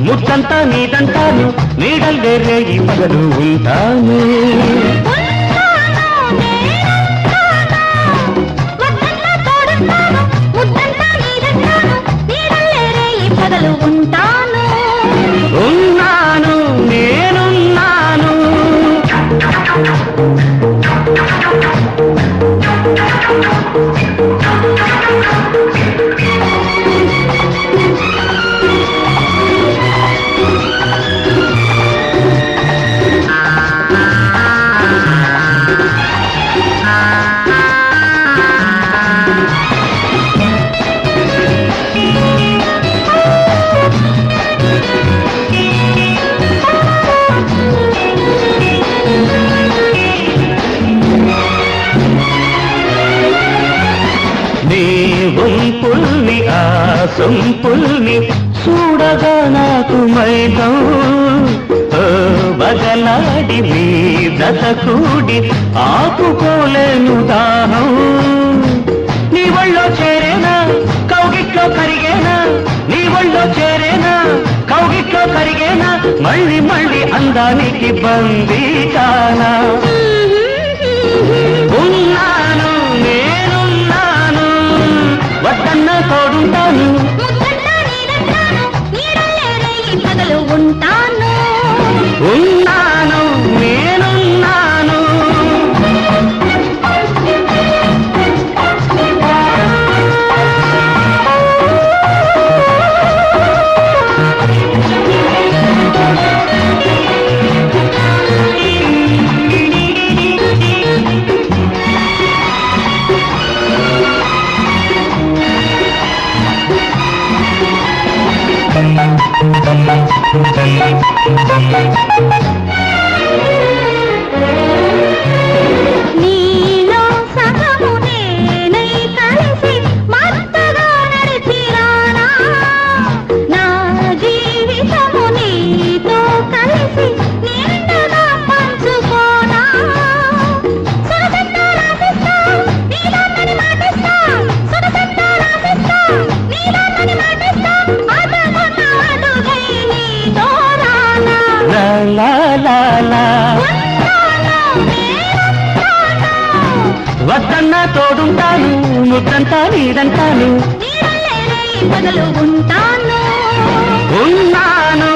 ముద్దంతా నీదంటాను నీడల్లే రేగి పగలు ఉంటాను ఉన్నాను నేనున్నాను వంపుల్ని ఆ సొంపుల్ని చూడగా నాకు మైదం బగలాడి మీ దత కూడి ఆపుకోలేను దాహం నీ ఒళ్ళో చేరేనా కౌగిట్లో కరిగేనా నీ ఒళ్ళో చేరేనా కౌగిట్లో కరిగేనా మళ్ళీ మళ్ళీ అందానికి బందీ కానా ఉన్నాను నేనున్నాను వద్దన్న తోడుంటాను ఉన్నాను నేనున్నాను నీలో సగము నేనై కలిసి మత్తుగా నడిచిరానా నా జీవితము నీతో కలిసి నిండుగా పంచుకోనా సురసంతో రాసిస్తా నీలోని మాటిస్తా సురసంతో రాసిస్తా నీలోని మాటిస్తా అదమున్న అడుగై నీతో రానా లా లా లా వద్దన్న తోడుంటాను ముద్దంతా నీదంటాను పగలు ఉంటాను ఉన్నాను